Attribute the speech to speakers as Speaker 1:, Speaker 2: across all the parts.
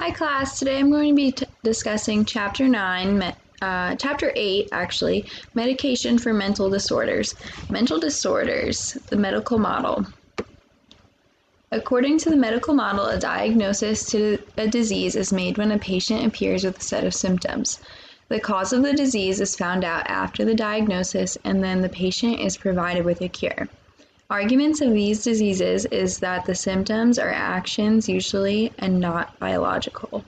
Speaker 1: Hi class, today I'm going to be discussing Chapter 8 actually, Medication for Mental Disorders. Mental Disorders, the medical model. According to the medical model, a diagnosis to a disease is made when a patient appears with a set of symptoms. The cause of the disease is found out after the diagnosis, and then the patient is provided with a cure. Arguments of these diseases is that the symptoms are actions usually and not biological.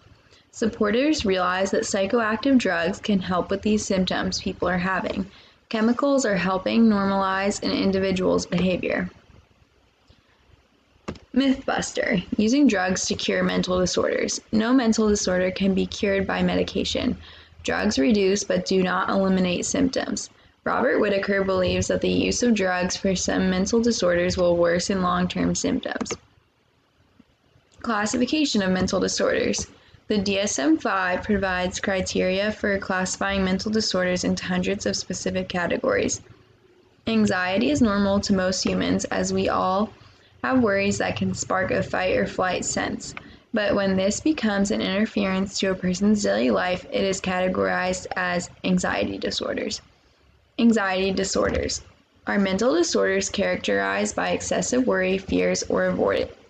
Speaker 1: Supporters realize that psychoactive drugs can help with these symptoms people are having. Chemicals are helping normalize an individual's behavior. Mythbuster, using drugs to cure mental disorders. No mental disorder can be cured by medication. Drugs reduce but do not eliminate symptoms. Robert Whitaker believes that the use of drugs for some mental disorders will worsen long-term symptoms. Classification of mental disorders. The DSM-5 provides criteria for classifying mental disorders into hundreds of specific categories. Anxiety is normal to most humans, as we all have worries that can spark a fight or flight sense. But when this becomes an interference to a person's daily life, it is categorized as anxiety disorders. Anxiety disorders are mental disorders characterized by excessive worry, fears, or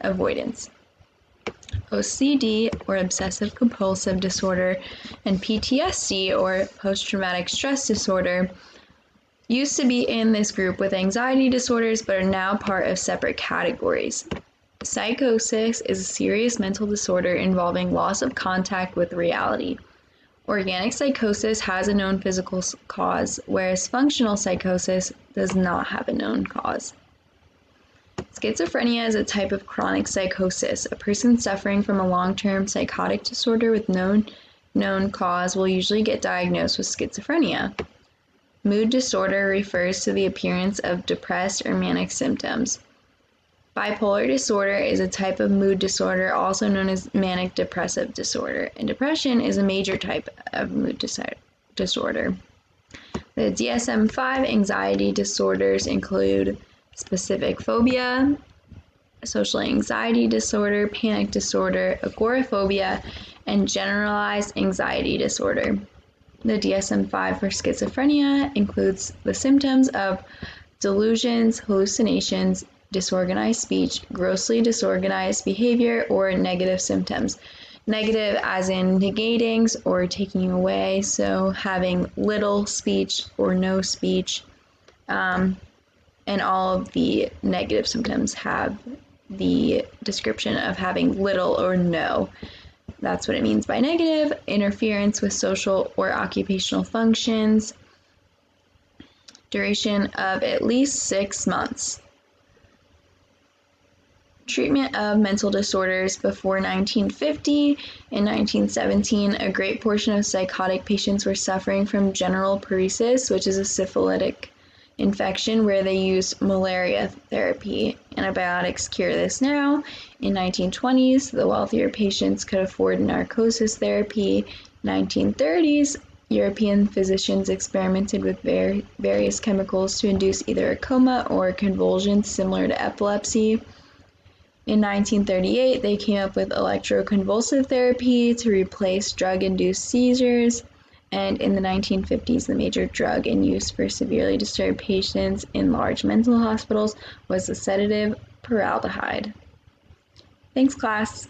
Speaker 1: avoidance. OCD, or obsessive compulsive disorder, and PTSD, or post-traumatic stress disorder, used to be in this group with anxiety disorders but are now part of separate categories. Psychosis is a serious mental disorder involving loss of contact with reality. Organic psychosis has a known physical cause, whereas functional psychosis does not have a known cause. Schizophrenia is a type of chronic psychosis. A person suffering from a long-term psychotic disorder with known cause will usually get diagnosed with schizophrenia. Mood disorder refers to the appearance of depressed or manic symptoms. Bipolar disorder is a type of mood disorder, also known as manic depressive disorder, and depression is a major type of mood disorder. The DSM-5 anxiety disorders include specific phobia, social anxiety disorder, panic disorder, agoraphobia, and generalized anxiety disorder. The DSM-5 for schizophrenia includes the symptoms of delusions, hallucinations, disorganized speech, grossly disorganized behavior, or negative symptoms. Negative as in negating or taking away, so having little speech or no speech, and all of the negative symptoms have the description of having little or no. That's what it means by negative. Interference with social or occupational functions. Duration of at least 6 months. Treatment of mental disorders before 1950. In 1917, a great portion of psychotic patients were suffering from general paresis, which is a syphilitic infection where they use malaria therapy. Antibiotics cure this now. In 1920s, the wealthier patients could afford narcosis therapy. 1930s, European physicians experimented with various chemicals to induce either a coma or convulsions similar to epilepsy. In 1938, they came up with electroconvulsive therapy to replace drug-induced seizures. And in the 1950s, the major drug in use for severely disturbed patients in large mental hospitals was the sedative formaldehyde. Thanks, class.